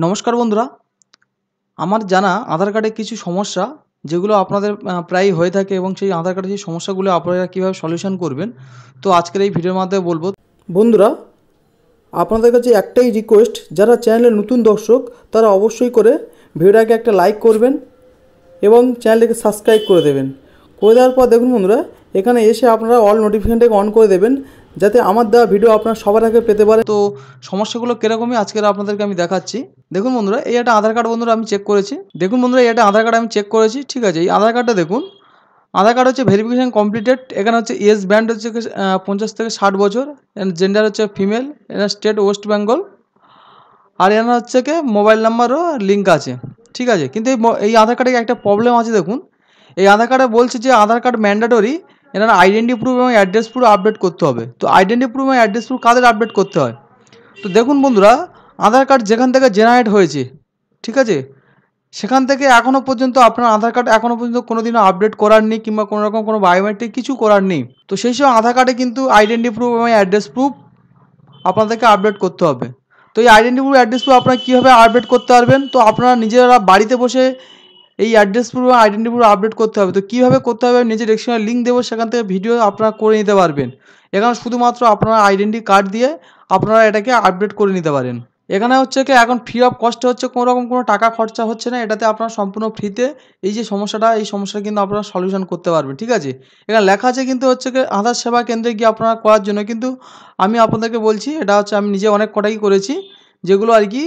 নমস্কার বন্ধুরা, আমার জানা আধার কার্ডে কিছু সমস্যা যেগুলো আপনাদের প্রায়ই হয়ে থাকে এবং সেই আধার কার্ডের সেই সমস্যাগুলো আপনারা কীভাবে সলিউশন করবেন, তো আজকের এই ভিডিওর মাধ্যমে বলবো। বন্ধুরা, আপনাদের কাছে একটাই রিকোয়েস্ট, যারা চ্যানেলের নতুন দর্শক তারা অবশ্যই করে ভিডিওটাকে একটা লাইক করবেন এবং চ্যানেলটাকে সাবস্ক্রাইব করে দেবেন। করে দেওয়ার পর দেখুন বন্ধুরা, এখানে এসে আপনারা অল নোটিফিকেশনটাকে অন করে দেবেন, যাতে আমার দেওয়া ভিডিও আপনারা সবার আগে পেতে পারেন। তো সমস্যাগুলো কীরকমই আজকের আপনাদেরকে আমি দেখাচ্ছি। দেখুন বন্ধুরা, এই একটা আধার কার্ড বন্ধুরা আমি চেক করেছি। দেখুন বন্ধুরা, এই একটা আধার কার্ড আমি চেক করেছি, ঠিক আছে। এই আধার কার্ডটা দেখুন, আধার কার্ড হচ্ছে ভেরিফিকেশান কমপ্লিটেড। এখানে হচ্ছে এজ ব্যান্ড হচ্ছে 50 থেকে 60 বছর, জেন্ডার হচ্ছে ফিমেল, এনার স্টেট ওয়েস্ট বেঙ্গল, আর এনার হচ্ছে কি মোবাইল নাম্বারও লিঙ্ক আছে, ঠিক আছে। কিন্তু এই আধার কার্ডে একটা প্রবলেম আছে। দেখুন, এই আধার কার্ডে বলছে যে আধার কার্ড ম্যান্ডেটরি, এনার আইডেন্টি প্রুফ এবং অ্যাড্রেস প্রুফ আপডেট করতে হবে। তো আইডেন্টি প্রুফ এবং অ্যাড্রেস প্রুফ কাদের আপডেট করতে হয়? তো দেখুন বন্ধুরা, আধার কার্ড যেখান থেকে জেনারেট হয়েছে, ঠিক আছে, সেখান থেকে এখনও পর্যন্ত আপনার আধার কার্ড এখনও পর্যন্ত কোনো দিনও আপডেট করার নেই, কিংবা কোনো রকম কোনো বায়োমেট্রিক কিছু করার নেই। তো সেই সব আধার কার্ডে কিন্তু আইডেন্টি প্রুফ এবং অ্যাড্রেস প্রুফ আপনাদেরকে আপডেট করতে হবে। তো এই আইডেন্টি প্রুফ অ্যাড্রেস প্রুফ আপনারা কীভাবে আপডেট করতে পারবেন? তো আপনারা নিজেরা বাড়িতে বসে এই অ্যাড্রেস প্রুফ এবং আইডেন্টি প্রুফ আপডেট করতে হবে। তো কীভাবে করতে হবে, নিজের ডেসক্রিপশনে লিঙ্ক দেবো, সেখান থেকে ভিডিও আপনারা করে নিতে পারবেন। এখানে শুধুমাত্র আপনারা আইডেন্টি কার্ড দিয়ে আপনারা এটাকে আপডেট করে নিতে পারেন। এখানে হচ্ছে কি এখন ফ্রি অফ কস্টে হচ্ছে, কোনো রকম কোনো টাকা খরচা হচ্ছে না। এটাতে আপনারা সম্পূর্ণ ফ্রিতে এই যে সমস্যাটা, এই সমস্যাটা কিন্তু আপনারা সলিউশন করতে পারবেন, ঠিক আছে। এখানে লেখা আছে কিন্তু হচ্ছে কি আধার সেবা কেন্দ্রে গিয়ে আপনারা করার জন্য, কিন্তু আমি আপনাদেরকে বলছি এটা হচ্ছে আমি নিজে অনেক কটাই করেছি, যেগুলো আর কি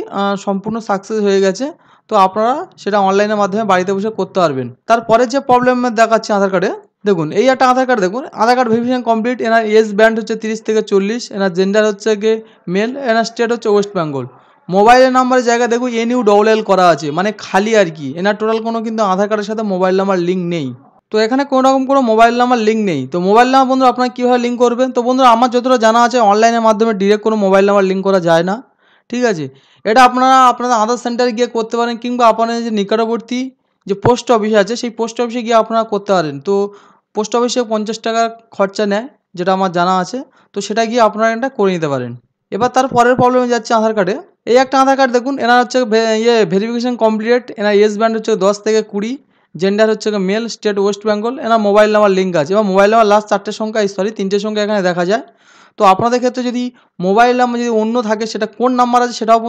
সম্পূর্ণ সাকসেস হয়ে গেছে। তো আপনারা সেটা অনলাইনের মাধ্যমে বাড়িতে বসে করতে পারবেন। তারপরে যে প্রবলেম দেখাচ্ছে আধার কার্ডে, দেখুন এই একটা আধার কার্ড, দেখুন আধার কার্ড ভেরিফিকেশন কমপ্লিট, এনার এজ ব্যান্ড হচ্ছে 30 থেকে 40, এনার জেন্ডার হচ্ছে গিয়ে মেল, এনার স্টেট হচ্ছে ওয়েস্ট বেঙ্গল। মোবাইলের নাম্বারের জায়গায় দেখুন NULL করা আছে, মানে খালি আর কি। এনার টোটাল কোনো কিন্তু আধার কার্ডের সাথে মোবাইল নাম্বার লিঙ্ক নেই। তো এখানে কোনো রকম কোনো মোবাইল নাম্বার লিঙ্ক নেই। তো মোবাইল নাম্বার বন্ধুরা আপনারা কীভাবে লিঙ্ক করবেন? তো বন্ধুরা, আমার যতটা জানা আছে অনলাইনের মাধ্যমে ডিরেক্ট কোনো মোবাইল নাম্বার লিঙ্ক করা যায় না, ঠিক আছে। এটা আপনারা আপনাদের আধার সেন্টারে গিয়ে করতে পারেন, কিংবা আপনাদের যে নিকটবর্তী যে পোস্ট অফিস আছে সেই পোস্ট অফিসে গিয়ে আপনারা করতে পারেন। তো পোস্ট অফিসে 50 টাকা খরচা নেয়, যেটা আমার জানা আছে। তো সেটা গিয়ে আপনারা এটা করে নিতে পারেন। এবার তার পরের প্রবলেমে যাচ্ছে আধার কার্ডে। এই একটা আধার কার্ড দেখুন, এনার হচ্ছে ভেরিফিকেশন কমপ্লিট, এনার এজ ব্যান্ড হচ্ছে 10 থেকে 20, জেন্ডার হচ্ছে মেল, স্টেট ওয়েস্ট বেঙ্গল, এনার মোবাইল নাম্বার লিঙ্ক আছে, এবং মোবাইল নাম্বার লাস্ট 4টে সংখ্যা, সরি 3টে সংখ্যা এখানে দেখা যায়। তো আপনাদের ক্ষেত্রে যদি মোবাইল নাম্বার যদি অন্য থাকে, সেটা কোন নাম্বার আছে সেটাও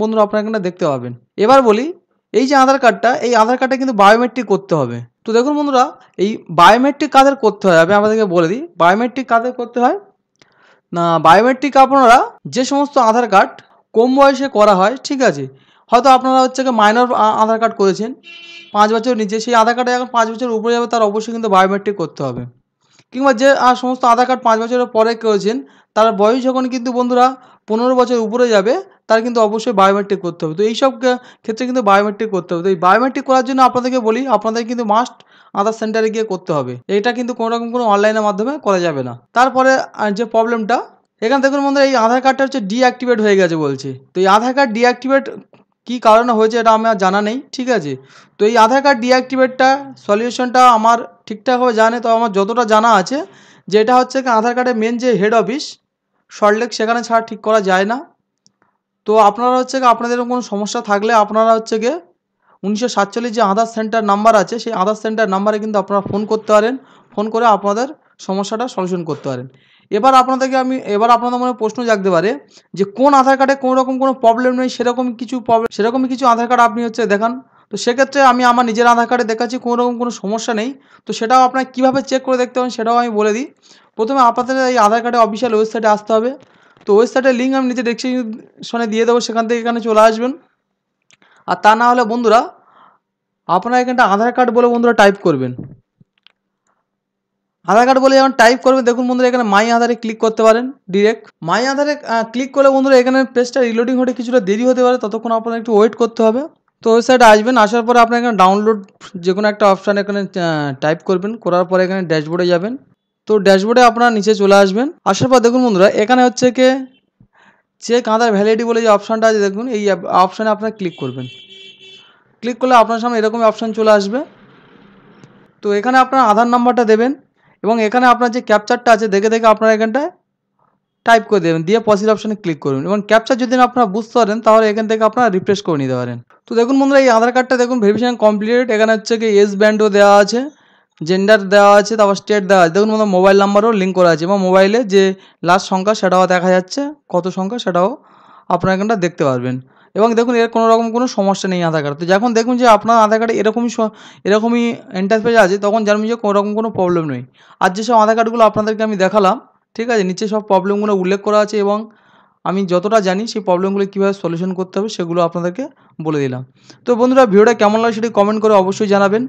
বন্ধুরা আপনারা এখানে দেখতে পাবেন। এবার বলি, এই যে আধার কার্ডটা, এই আধার কার্ডটা কিন্তু বায়োমেট্রিক করতে হবে। তো দেখুন বন্ধুরা, এই বায়োমেট্রিক কাদের করতে হয় আমি আপনাদেরকে বলে দিই। বায়োমেট্রিক কাদের করতে হয় না, বায়োমেট্রিক আপনারা যে সমস্ত আধার কার্ড কম বয়সে করা হয়, ঠিক আছে, হয়তো আপনারা হচ্ছে কি মাইনর আধার কার্ড করেছেন 5 বছর নিচে, সেই আধার কার্ডে এখন 5 বছর উপরে যাবে, তার অবশ্যই কিন্তু বায়োমেট্রিক করতে হবে। কিংবা যে সমস্ত আধার কার্ড 5 বছরের পরে করেছেন, তার বয়স যখন কিন্তু বন্ধুরা 15 বছর উপরে যাবে, তার কিন্তু অবশ্যই বায়োমেট্রিক করতে হবে। তো এইসব ক্ষেত্রে কিন্তু বায়োমেট্রিক করতে হবে। তো এই বায়োমেট্রিক করার জন্য আপনাদেরকে বলি, আপনাদের কিন্তু মাস্ট আধার সেন্টারে গিয়ে করতে হবে। এটা কিন্তু কোনো রকম কোনো অনলাইনের মাধ্যমে করা যাবে না। তারপরে যে প্রবলেমটা, এখানে দেখুন বন্ধুরা, এই আধার কার্ডটা হচ্ছে ডিঅ্যাক্টিভেট হয়ে গেছে বলছে। তো এই আধার কার্ড ডিঅ্যাক্টিভেট কী কারণে হয়েছে এটা আমার জানা নেই, ঠিক আছে। তো এই আধার কার্ড ডিঅ্যাক্টিভেটটা সলিউশনটা আমার ঠিকঠাকভাবে জানে, তো আমার যতটা জানা আছে, যেটা হচ্ছে কি আধার কার্ডের মেন যে হেড অফিস সল্টলেক, সেখানে ছাড়া ঠিক করা যায় না। তো আপনারা হচ্ছে কি আপনাদের কোনো সমস্যা থাকলে আপনারা হচ্ছে গিয়ে 1947 যে আধার সেন্টার নাম্বার আছে, সেই আধার সেন্টার নাম্বারে কিন্তু আপনারা ফোন করতে পারেন। ফোন করে আপনাদের সমস্যাটা সলিউশন করতে পারেন। এবার আপনাদের মনে প্রশ্ন জাগতে পারে যে কোন আধার কার্ডে কোনো রকম কোনো প্রবলেম নেই, সেরকমই কিছু আধার কার্ড আপনি হচ্ছে দেখান। তো সেক্ষেত্রে আমি আমার নিজের আধার কার্ডে দেখাচ্ছি কোনো রকম কোনো সমস্যা নেই। তো সেটাও আপনারা কীভাবে চেক করে দেখতে পারেন সেটাও আমি বলে দিই। প্রথমে আপনাদের এই আধার কার্ডের অফিসিয়াল ওয়েবসাইটে আসতে হবে। তো ওয়েবসাইটের লিঙ্ক আমি নিচে ডেসক্রিপশনে দিয়ে দেবো, সেখান থেকে এখানে চলে আসবেন। আর তা না হলে বন্ধুরা, আপনারা এখানটা আধার কার্ড বলে বন্ধুরা টাইপ করবেন। আধার কার্ড বলে যখন টাইপ করবেন, দেখুন বন্ধুরা এখানে মাই আধারে ক্লিক করতে পারেন। ডিরেক্ট মাই আধারে ক্লিক করলে বন্ধুরা এখানে পেজটা রিলোডিং হতে কিছুটা দেরি হতে পারে, ততক্ষণ আপনারা একটু ওয়েট করতে হবে। তো ওয়েবসাইটে আসবেন, আসার পরে আপনার এখানে ডাউনলোড যে কোনো একটা অপশান এখানে টাইপ করবেন, করার পরে এখানে ড্যাশবোর্ডে যাবেন। তো ড্যাশবোর্ডে আপনারা নিচে চলে আসবেন। আসার পর দেখুন বন্ধুরা, এখানে হচ্ছে কি চেক আধার ভ্যালিডিটি বলে যে অপশানটা আছে, দেখুন এই অপশানে আপনারা ক্লিক করবেন। ক্লিক করলে আপনার সামনে এরকমই অপশান চলে আসবে। তো এখানে আপনার আধার নাম্বারটা দেবেন, এবং এখানে আপনার যে ক্যাপচারটা আছে দেখে আপনারা এখানটায় টাইপ করে দেবেন, দিয়ে প্রসিড অপশানে ক্লিক করুন এবং ক্যাপচা যদি না আপনারা বুঝতে পারেন তাহলে এখান থেকে আপনারা রিফ্রেশ করে নিতে পারেন। তো দেখুন বন্ধুরা, এই আধার কার্ডটা দেখুন ভেরিফিকেশন কমপ্লিটেড। এখানে হচ্ছে কি এস ব্যান্ডও দেওয়া আছে, জেন্ডার দেওয়া আছে, তারপর স্টেট দেওয়া আছে। দেখুন বন্ধুরা, মোবাইল নাম্বারও লিঙ্ক করা আছে এবং মোবাইলে যে লাস্ট সংখ্যা সেটাও দেখা যাচ্ছে, কত সংখ্যা সেটাও আপনারা এখানটা দেখতে পারবেন। এবং দেখুন এর কোনো রকম কোনো সমস্যা নেই আধার কার্ড। তো যখন দেখুন যে আপনার আধার কার্ডে এরকমই ইন্টারফেস আছে, তখন জানবেন যে কোনো রকম কোনো প্রবলেম নেই। আর যেসব আধার কার্ডগুলো আপনাদেরকে আমি দেখালাম, ঠিক আছে, নিচে সব প্রবলেমগুলো উল্লেখ করা আছে এবং আমি যতটা জানি সেই প্রবলেমগুলো কীভাবে সলিউশন করতে হবে সেগুলো আপনাদেরকে বলে দিলাম। তো বন্ধুরা, ভিডিওটা কেমন লাগে সেটি কমেন্ট করে অবশ্যই জানাবেন।